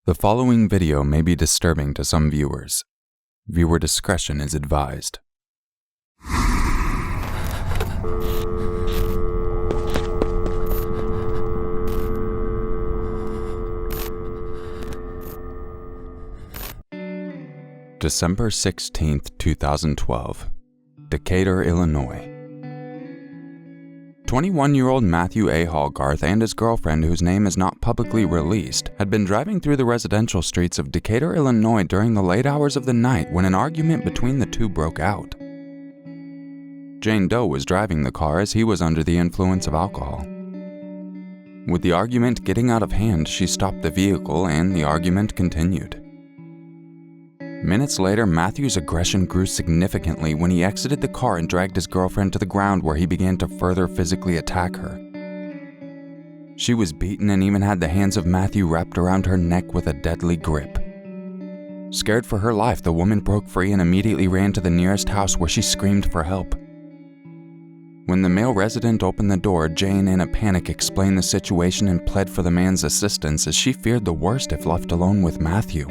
The following video may be disturbing to some viewers. Viewer discretion is advised. December 16th, 2012, Decatur, Illinois. 21-year-old Mathew A. Hollgarth and his girlfriend, whose name is not publicly released, had been driving through the residential streets of Decatur, Illinois during the late hours of the night when an argument between the two broke out. Jane Doe was driving the car as he was under the influence of alcohol. With the argument getting out of hand, she stopped the vehicle and the argument continued. Minutes later, Matthew's aggression grew significantly when he exited the car and dragged his girlfriend to the ground, where he began to further physically attack her. She was beaten and even had the hands of Mathew wrapped around her neck with a deadly grip. Scared for her life, the woman broke free and immediately ran to the nearest house, where she screamed for help. When the male resident opened the door, Jane, in a panic, explained the situation and pled for the man's assistance, as she feared the worst if left alone with Mathew.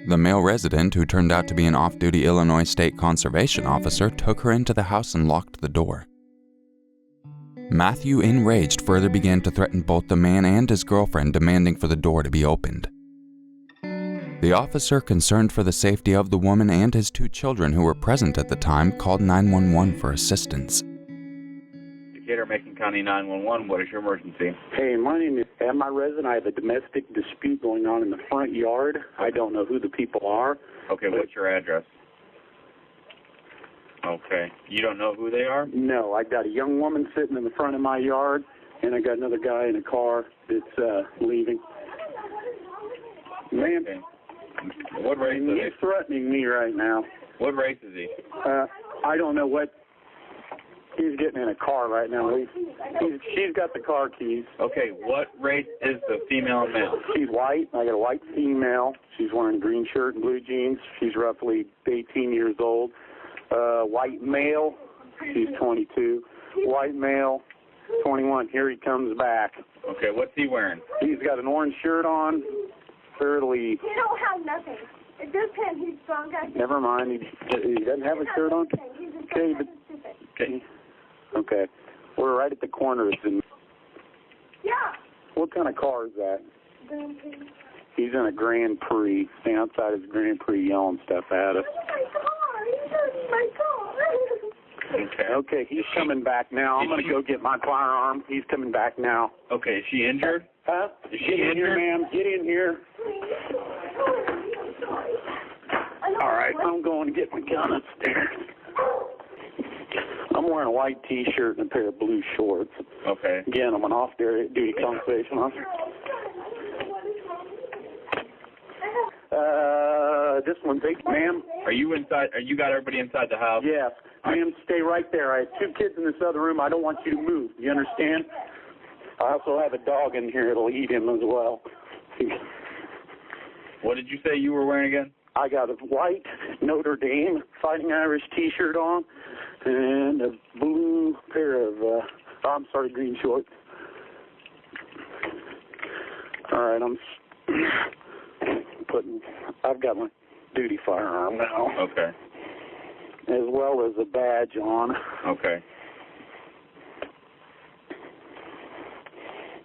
The male resident, who turned out to be an off-duty Illinois State Conservation officer, took her into the house and locked the door. Mathew, enraged, further began to threaten both the man and his girlfriend, demanding for the door to be opened. The officer, concerned for the safety of the woman and his two children who were present at the time, called 911 for assistance. Decatur, Macon County 911, what is your emergency? Hey, my name is Am I resident. I have a domestic dispute going on in the front yard. I don't know who the people are. Okay, what's your address? Okay, you don't know who they are? No, I got a young woman sitting in the front of my yard, and I got another guy in a car that's leaving. Ma'am, okay. What race is he? He's threatening me right now. What race is he? I don't know what. He's getting in a car right now. She's got the car keys. Okay, what race is the female and male? She's white. I got a white female. She's wearing green shirt and blue jeans. She's roughly 18 years old. White male. She's 22. White male, 21. Here he comes back. Okay, what's he wearing? He's got an orange shirt on. Fairly. He don't have nothing. It does him. He's strong guy. Never mind. He doesn't have a shirt on. Okay, but. Okay. Okay. We're right at the corner. Yeah. What kind of car is that? Grand Prix. He's in a Grand Prix. Standing outside his Grand Prix yelling stuff at us. My car. Okay. Okay, he's coming back now. I'm going to go get my firearm. He's coming back now. Okay, is she injured? Huh? Is she Get in injured? here, ma'am. Get in here. All right, I'm going to get my gun upstairs. I'm wearing a white T-shirt and a pair of blue shorts. Okay. Again, I'm an off-duty conservation officer. This one's 8, ma'am. Are you inside? You got everybody inside the house? Yes. Ma'am, stay right there. I have 2 kids in this other room. I don't want you to move. You understand? I also have a dog in here. It'll eat him as well. What did you say you were wearing again? I got a white Notre Dame Fighting Irish T-shirt on and a blue pair of, green shorts. All right, I've got my duty firearm now. Okay. As well as a badge on. Okay.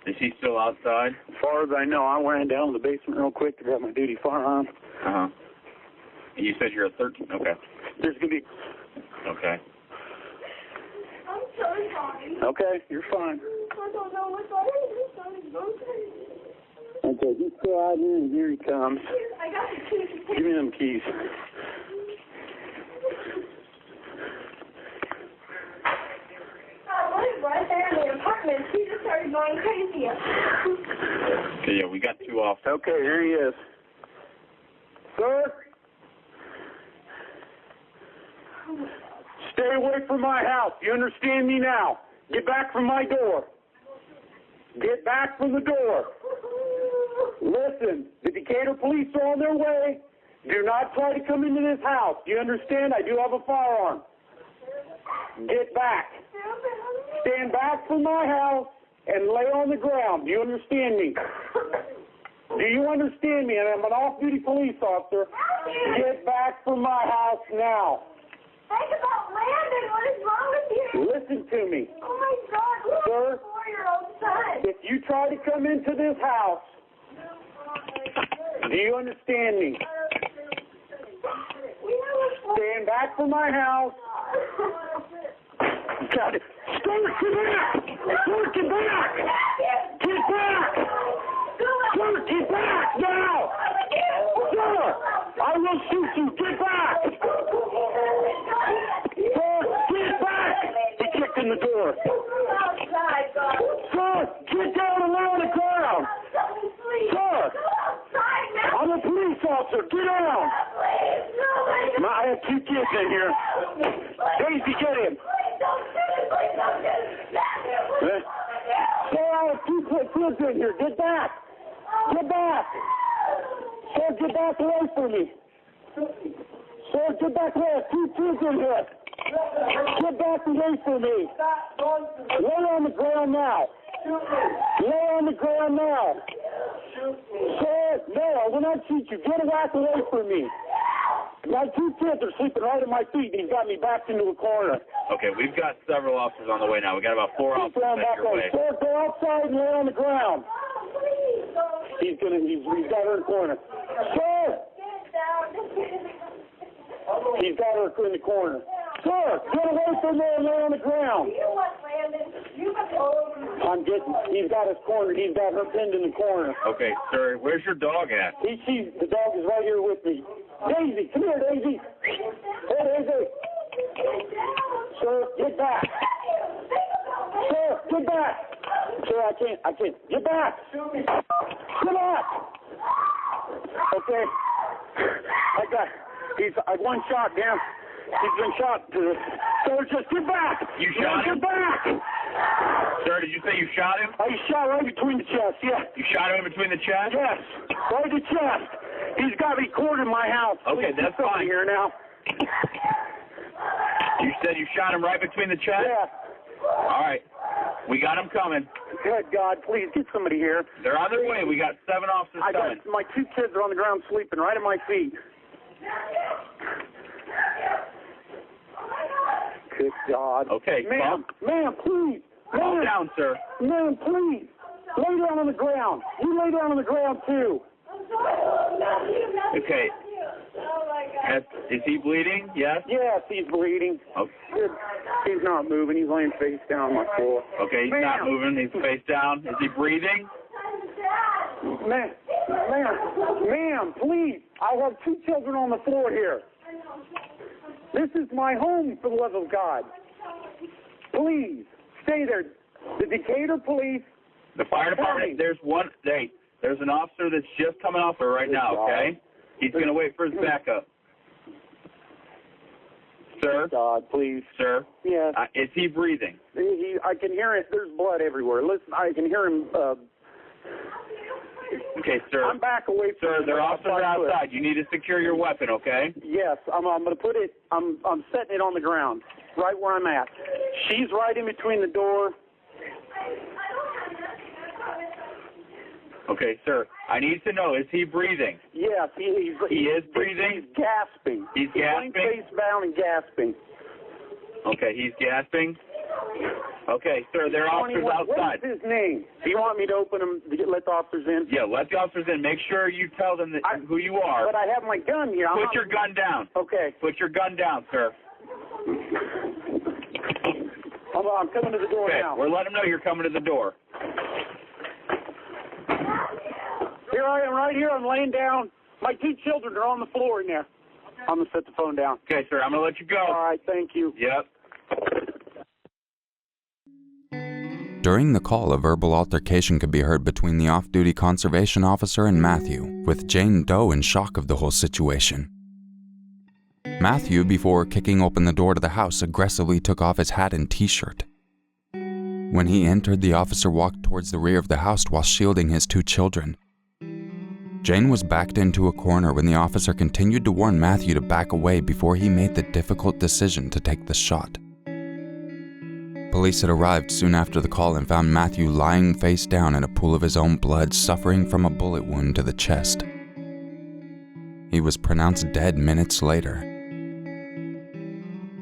Is he still outside? As far as I know, I ran down to the basement real quick to grab my duty firearm. Uh-huh. You said you're a 13? Okay. There's going to be... Okay. I'm so sorry. Okay, you're fine. I don't know what's wrong. Okay, he's still out here, and here he comes. I got the keys. Give me them keys. I was right there in the apartment. He just started going crazy. Okay, yeah, we got 2 off. Okay, here he is. Sir? Stay away from my house. You understand me now? Get back from my door. Get back from the door. Listen, the Decatur police are on their way. Do not try to come into this house. Do you understand? I do have a firearm. Get back. Stand back from my house and lay on the ground. Do you understand me? Do you understand me? And I'm an off-duty police officer. Get back from my house now. Think about Landon. What is wrong with you? Listen to me. Oh, my God. Look Sir? at your 4-year-old son. If you try to come into this house, do you understand me? Stand back from my house. Got it. Stuart, get back! Stuart, get back! Get back! Stuart, get back now! Sir, I will shoot you. Get back! Sir, get back! He kicked in the door. Sir, get down and lay on the ground. Sir, I'm a police officer. Get down. I have 2 kids in here. Daisy, get him. Sir, I have 2 kids in here. Get back. Get back. Sir, get back away from me. Sir, get back away. I have 2 kids in here. Get back away from me. Lay on the ground now. Lay on the ground now. Sir, no, I will not shoot you. Get back away from me. My 2 kids are sleeping right at my feet, and he's got me backed into a corner. Okay, we've got several officers on the way now. We got about 4 officers on your way. Sir, go outside and lay on the ground. He's got her in the corner. Sir! He's got her in the corner. Sir, get away from there and lay on the ground. He's got us cornered. He's got her pinned in the corner. Okay, sir, where's your dog at? The dog is right here with me. Daisy, come here, Daisy. Hey, Daisy. Sir, get back. Sir, get back. Sir, I can't. Get back. Get back. Okay. I one shot down. He's been shot. Sir, just get back. You shot him? Get back. Sir, did you say you shot him? I shot right between the chest, yeah. You shot him in between the chest? Yes, right in the chest. He's got me cornered in my house. Okay, that's fine. Here now. You said you shot him right between the chest? Yeah. All right. We got him coming. Good God, please get somebody here. They're on their way. We got 7 officers coming. My 2 kids are on the ground sleeping right at my feet. Good God. Okay, ma'am, please. Calm down, sir. Ma'am, please. Lay down on the ground. You lay down on the ground, too. Okay. Is he bleeding? Yes? Yes, he's bleeding. Okay. He's not moving. He's laying face down on my floor. Okay, he's not moving. He's face down. Is he breathing? Ma'am, please. I have 2 children on the floor here. This is my home, for the love of God. Please, stay there. The Decatur police. The fire department, there's an officer that's just coming off there right now, okay? He's going to wait for his backup. Sir? God, please. Sir? Yes. Is he breathing? I can hear it. There's blood everywhere. Listen, I can hear him. Okay, sir. I'm back away from Sir, their officers are outside. You need to secure your weapon, okay? Yes, I'm going to put it. I'm setting it on the ground, right where I'm at. She's right in between the door. Okay, sir. I need to know, is he breathing? Yes, he is breathing? He's gasping. He's gasping? Face down and gasping. Okay, he's gasping. Okay, sir, there are officers outside. What is his name? Do you want me to open him to let the officers in? Yeah, let the officers in. Make sure you tell them who you are. But I have my gun here. Put your gun down. Okay. Put your gun down, sir. I'm coming to the door now. We're letting them know you're coming to the door. Here I am right here. I'm laying down. My 2 children are on the floor in there. I'm going to set the phone down. Okay, sir, I'm going to let you go. All right, thank you. Yep. During the call, a verbal altercation could be heard between the off-duty conservation officer and Matthew, with Jane Doe in shock of the whole situation. Matthew, before kicking open the door to the house, aggressively took off his hat and t-shirt. When he entered, the officer walked towards the rear of the house while shielding his 2 children. Jane was backed into a corner when the officer continued to warn Matthew to back away before he made the difficult decision to take the shot. Police had arrived soon after the call and found Mathew lying face down in a pool of his own blood, suffering from a bullet wound to the chest. He was pronounced dead minutes later.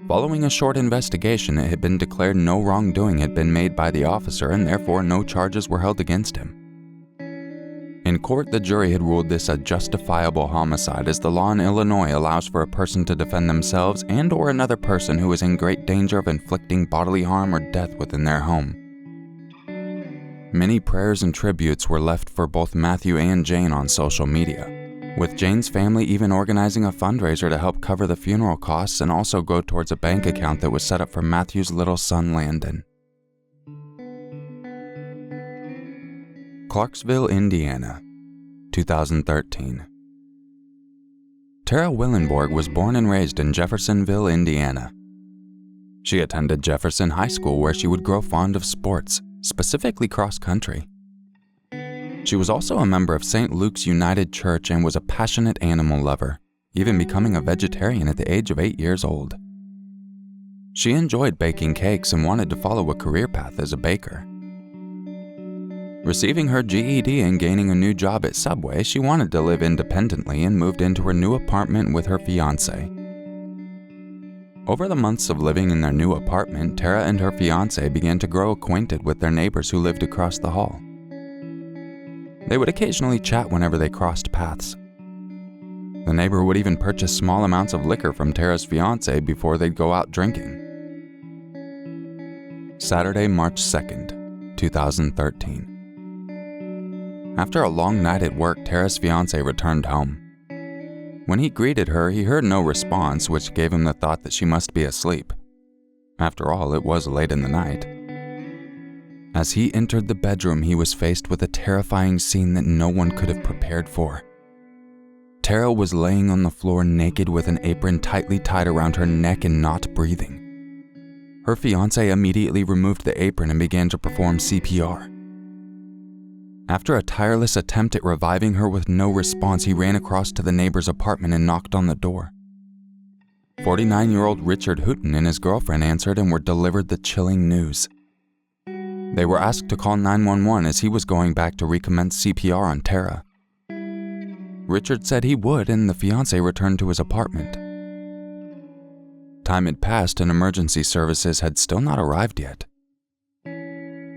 Following a short investigation, it had been declared no wrongdoing had been made by the officer and therefore no charges were held against him. In court, the jury had ruled this a justifiable homicide, as the law in Illinois allows for a person to defend themselves and or another person who is in great danger of inflicting bodily harm or death within their home. Many prayers and tributes were left for both Mathew and Jane on social media, with Jane's family even organizing a fundraiser to help cover the funeral costs and also go towards a bank account that was set up for Mathew's little son Landon. Clarksville, Indiana, 2013. Tara Willenborg was born and raised in Jeffersonville, Indiana. She attended Jefferson High School, where she would grow fond of sports, specifically cross country. She was also a member of St. Luke's United Church and was a passionate animal lover, even becoming a vegetarian at the age of 8 years old. She enjoyed baking cakes and wanted to follow a career path as a baker. Receiving her GED and gaining a new job at Subway, she wanted to live independently and moved into her new apartment with her fiancé. Over the months of living in their new apartment, Tara and her fiancé began to grow acquainted with their neighbors who lived across the hall. They would occasionally chat whenever they crossed paths. The neighbor would even purchase small amounts of liquor from Tara's fiancé before they'd go out drinking. Saturday, March 2nd, 2013. After a long night at work, Tara's fiancé returned home. When he greeted her, he heard no response, which gave him the thought that she must be asleep. After all, it was late in the night. As he entered the bedroom, he was faced with a terrifying scene that no one could have prepared for. Tara was laying on the floor naked with an apron tightly tied around her neck and not breathing. Her fiancé immediately removed the apron and began to perform CPR. After a tireless attempt at reviving her with no response, he ran across to the neighbor's apartment and knocked on the door. 49-year-old Richard Houghton and his girlfriend answered and were delivered the chilling news. They were asked to call 911 as he was going back to recommence CPR on Tara. Richard said he would, and the fiancé returned to his apartment. Time had passed and emergency services had still not arrived yet.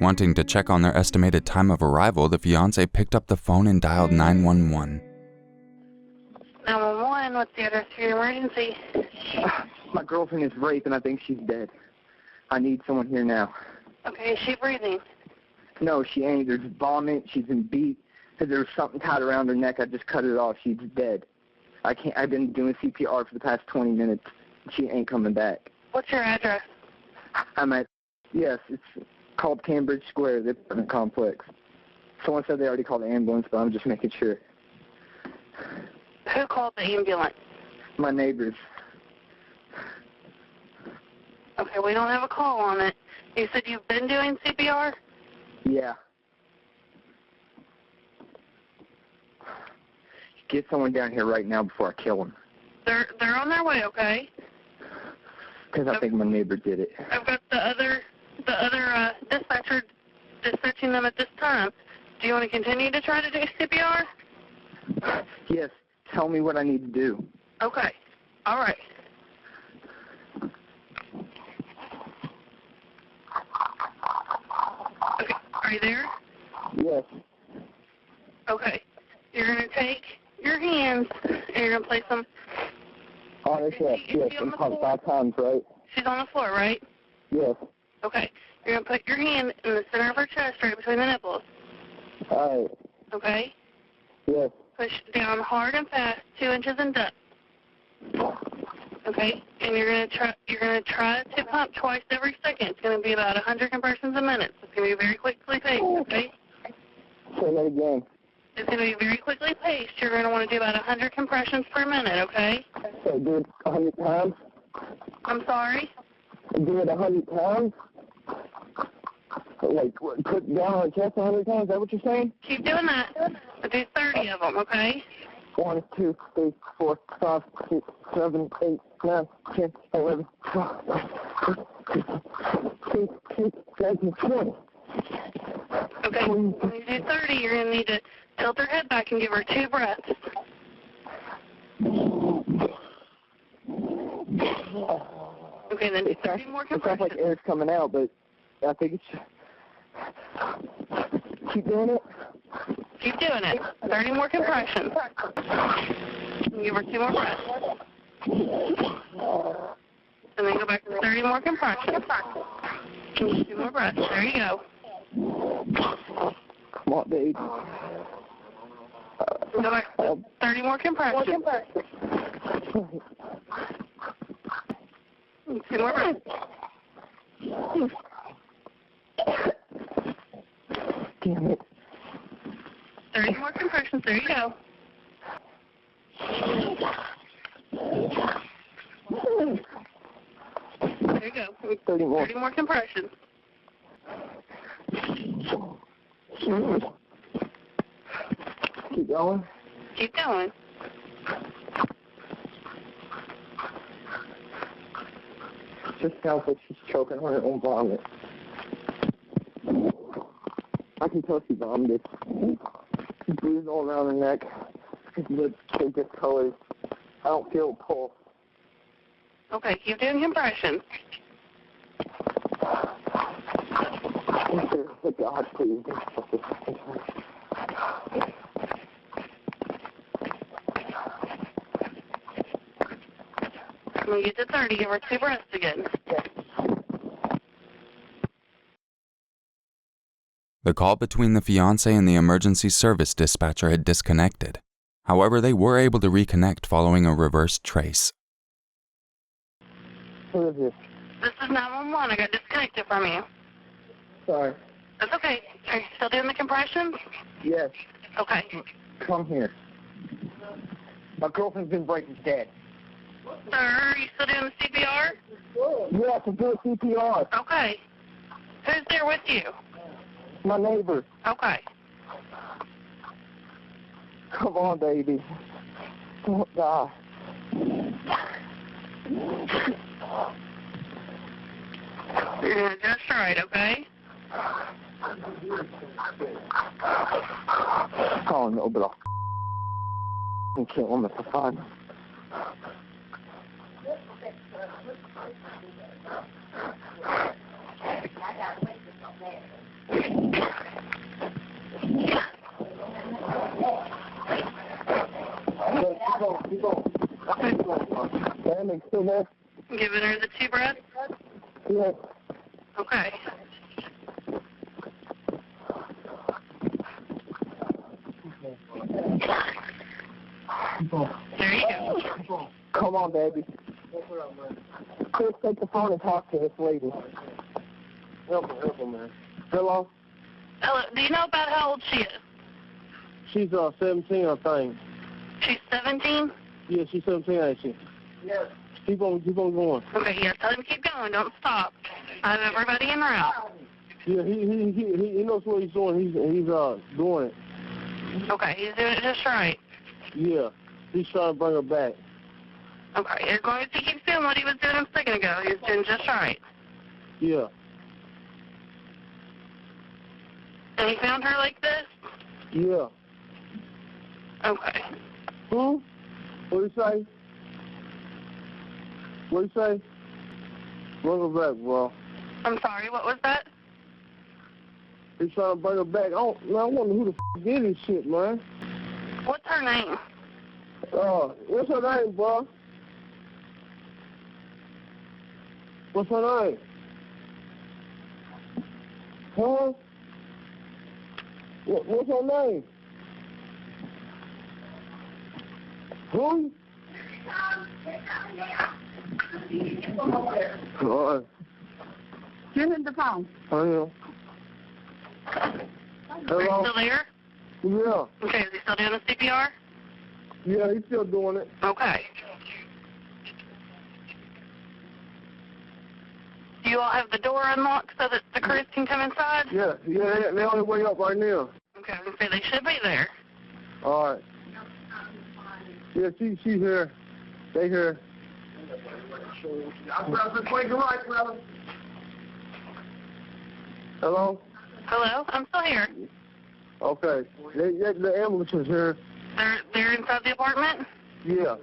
Wanting to check on their estimated time of arrival, the fiancé picked up the phone and dialed 911. 911, what's the address for your emergency? My girlfriend is raped and I think she's dead. I need someone here now. Okay, is she breathing? No, she ain't. There's vomit. She's been beat. There's something tied around her neck. I just cut it off. She's dead. I've been doing CPR for the past 20 minutes. She ain't coming back. What's your address? Yes, it's called Cambridge Square, the apartment complex. Someone said they already called the ambulance, but I'm just making sure. Who called the ambulance? My neighbors. Okay, we don't have a call on it. You said you've been doing CPR? Yeah. Get someone down here right now before I kill them. They're on their way, okay? Because I think my neighbor did it. I've got the other dispatcher dispatching them at this time. Do you want to continue to try to do CPR? Yes. Tell me what I need to do. Okay. All right. Okay. Are you there? Yes. Okay. You're going to take your hands and you're going to place them. Oh, yes. I'm called 5 times, right? She's on the floor, right? Yes. Okay. You're going to put your hand in the center of her chest, right between the nipples. All right. Okay? Yes. Push down hard and fast, 2 inches in depth. Okay? And you're going to try to pump twice every second. It's going to be about 100 compressions a minute. It's going to be very quickly paced, okay? Say that again. It's going to be very quickly paced. You're going to want to do about 100 compressions per minute, okay? So do it 100 times? I'm sorry? Do it 100 times? Like, put down on the chest 100 times? Is that what you're saying? Keep doing that. I'll do 30 of them, okay? 1, 2, 3, 4, 5, 6, 7, 8, 9, 10, 11, 12. 20. Okay, when you do 30, you're going to need to tilt her head back and give her 2 breaths. Okay, then do 30 more It sounds compressions. like air's coming out, but I think it's... Keep doing it? Keep doing it. 30 more compressions. Give her 2 more breaths. And then go back to 30 more compressions. 2 more breaths. There you go. Come on, babe. Go back to 30 more compressions. 2 more breaths. Damn it. 30 more compressions. There you go. There you go. 30 more. 30 more compressions. Keep going. Keep going. Just sounds like she's choking on her own vomit. I can tell she vomited. She's bruised all around her neck. Her lips are discolored. I don't feel a pulse. Okay, keep doing compressions. For God, please. When you get to 30, give her 2 breaths again. The call between the fiancé and the emergency service dispatcher had disconnected. However, they were able to reconnect following a reverse trace. Who is this? This is 911. I got disconnected from you. Sorry. That's okay. Are you still doing the compressions? Yes. Okay. Come here. My girlfriend's been breaking dead. Sir, are you still doing the CPR? Yes, I'm doing CPR. Okay. Who's there with you? My neighbor. Okay. Come on, baby. Don't die. You're doing just right, okay? Oh, no, but I'll kill him if I find him. Keep going. Damn, still there? Giving her the 2 breaths? Yes. Okay. There you go. Come on, baby. Chris, take the phone and talk to this lady. Help her, man. Hello? Hello. Do you know about how old she is? She's 17, I think. She's 17? Yeah, she's 17, ain't she? Yes. Keep on going. Okay, yeah, tell him to keep going. Don't stop. I have everybody en route. Yeah, he knows what he's doing. He's doing it. Okay, he's doing it just right. Yeah, he's trying to bring her back. Okay, as long as he keeps doing what he was doing a second ago, he's doing just right. Yeah. And he found her like this? Yeah. Okay. Who? What do you say? What do you say? Bring her back, bro. I'm sorry, what was that? He's trying to bring her back. I wonder who the did this shit, man. What's her name? What's her name, bro? What's her name? Huh? What's her name? Who? Alright. Give him the phone. I am. Are you Hello? still there? Yeah. Okay, is he still doing the CPR? Yeah, he's still doing it. Okay. Do you all have the door unlocked so that the crews can come inside? Yeah, they're on their way up right now. Okay, I was going to say they should be there. Alright. Yeah, she's here. They here. I'm brother, quite right, brother. Hello? Hello? I'm still here. Okay. The ambulance is here. They're inside the apartment? Yeah.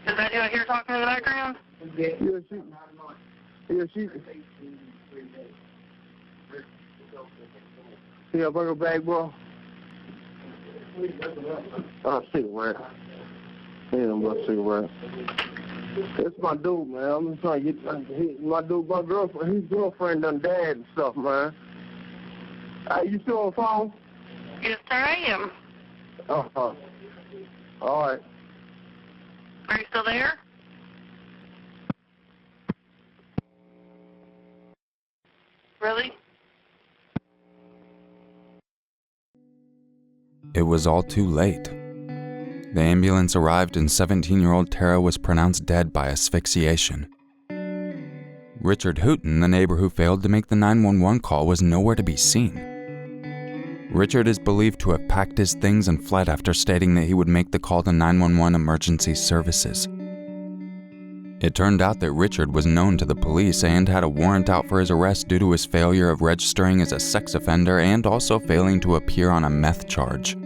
Is that who I hear talking in the background? She. Yeah, bring her back, bro. Cigarette. Yeah, I'm about cigarette. It's my dude, man. I'm just trying to get my girlfriend. His girlfriend done died and stuff, man. You still on the phone? Yes, sir, I am. All right. Are you still there? Really? It was all too late. The ambulance arrived and 17-year-old Tara was pronounced dead by asphyxiation. Richard Hooten, the neighbor who failed to make the 911 call, was nowhere to be seen. Richard is believed to have packed his things and fled after stating that he would make the call to 911 emergency services. It turned out that Richard was known to the police and had a warrant out for his arrest due to his failure of registering as a sex offender and also failing to appear on a meth charge.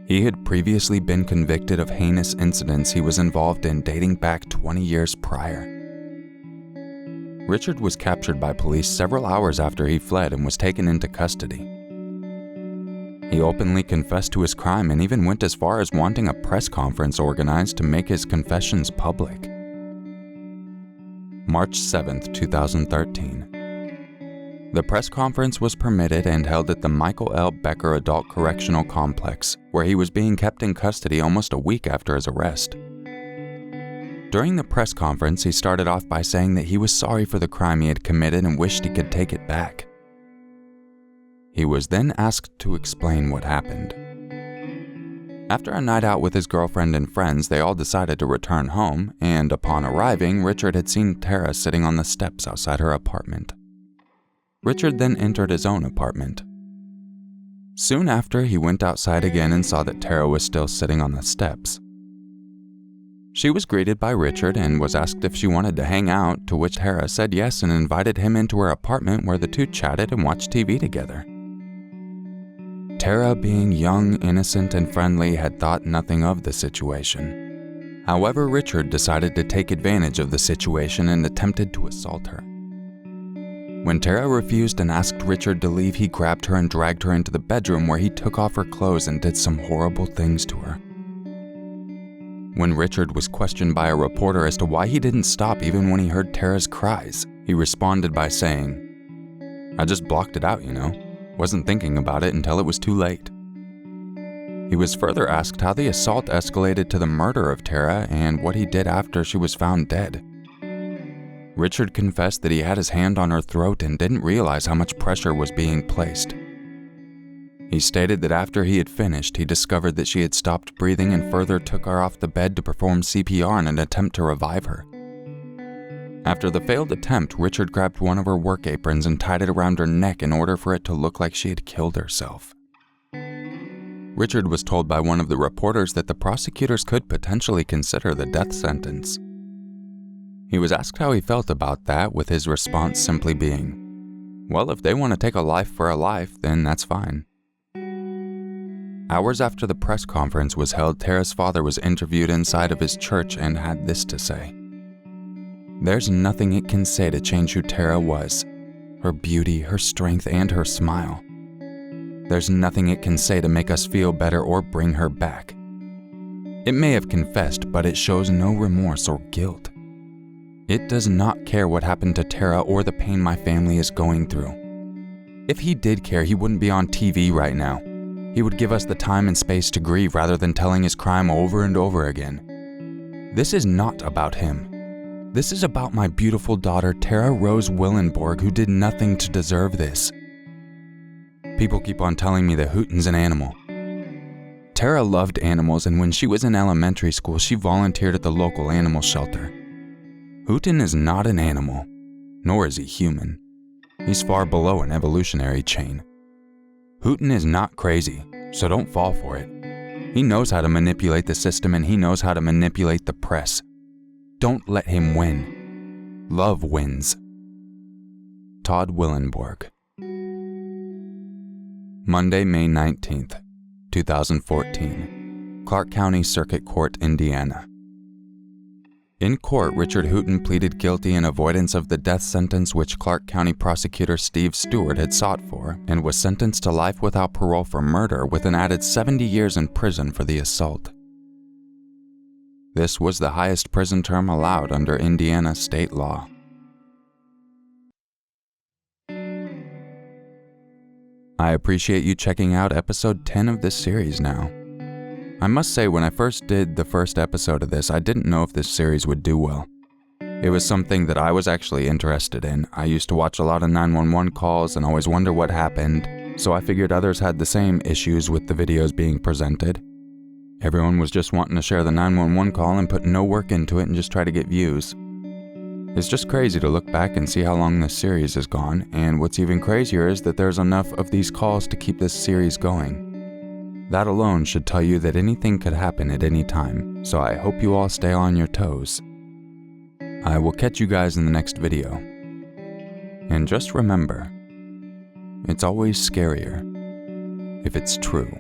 He had previously been convicted of heinous incidents he was involved in dating back 20 years prior. Richard was captured by police several hours after he fled and was taken into custody. He openly confessed to his crime and even went as far as wanting a press conference organized to make his confessions public. March 7, 2013. The press conference was permitted and held at the Michael L. Becker Adult Correctional Complex, where he was being kept in custody almost a week after his arrest. During the press conference, he started off by saying that he was sorry for the crime he had committed and wished he could take it back. He was then asked to explain what happened. After a night out with his girlfriend and friends, they all decided to return home, and upon arriving, Richard had seen Tara sitting on the steps outside her apartment. Richard then entered his own apartment. Soon after, he went outside again and saw that Tara was still sitting on the steps. She was greeted by Richard and was asked if she wanted to hang out, to which Tara said yes and invited him into her apartment where the two chatted and watched TV together. Tara, being young, innocent, and friendly, had thought nothing of the situation. However, Richard decided to take advantage of the situation and attempted to assault her. When Tara refused and asked Richard to leave, he grabbed her and dragged her into the bedroom where he took off her clothes and did some horrible things to her. When Richard was questioned by a reporter as to why he didn't stop even when he heard Tara's cries, he responded by saying, "I just blocked it out, you know. Wasn't thinking about it until it was too late." He was further asked how the assault escalated to the murder of Tara and what he did after she was found dead. Richard confessed that he had his hand on her throat and didn't realize how much pressure was being placed. He stated that after he had finished, he discovered that she had stopped breathing and further took her off the bed to perform CPR in an attempt to revive her. After the failed attempt, Richard grabbed one of her work aprons and tied it around her neck in order for it to look like she had killed herself. Richard was told by one of the reporters that the prosecutors could potentially consider the death sentence. He was asked how he felt about that, with his response simply being, "Well, if they want to take a life for a life, then that's fine." Hours after the press conference was held, Tara's father was interviewed inside of his church and had this to say. "There's nothing it can say to change who Tara was, her beauty, her strength, and her smile. There's nothing it can say to make us feel better or bring her back. It may have confessed, but it shows no remorse or guilt. It does not care what happened to Tara or the pain my family is going through. If he did care, he wouldn't be on TV right now. He would give us the time and space to grieve rather than telling his crime over and over again. This is not about him. This is about my beautiful daughter, Tara Rose Willenborg, who did nothing to deserve this. People keep on telling me that Hooten's an animal. Tara loved animals, and when she was in elementary school, she volunteered at the local animal shelter. Hooten is not an animal, nor is he human. He's far below an evolutionary chain. Hooten is not crazy, so don't fall for it. He knows how to manipulate the system and he knows how to manipulate the press. Don't let him win. Love wins. Todd Willenborg. Monday, May 19th, 2014. Clark County Circuit Court, Indiana. In court, Richard Hooten pleaded guilty in avoidance of the death sentence which Clark County prosecutor Steve Stewart had sought for, and was sentenced to life without parole for murder with an added 70 years in prison for the assault. This was the highest prison term allowed under Indiana state law. I appreciate you checking out episode 10 of this series now. I must say, when I first did the first episode of this, I didn't know if this series would do well. It was something that I was actually interested in. I used to watch a lot of 911 calls and always wonder what happened, so I figured others had the same issues with the videos being presented. Everyone was just wanting to share the 911 call and put no work into it and just try to get views. It's just crazy to look back and see how long this series has gone, and what's even crazier is that there's enough of these calls to keep this series going. That alone should tell you that anything could happen at any time, so I hope you all stay on your toes. I will catch you guys in the next video. And just remember, it's always scarier if it's true.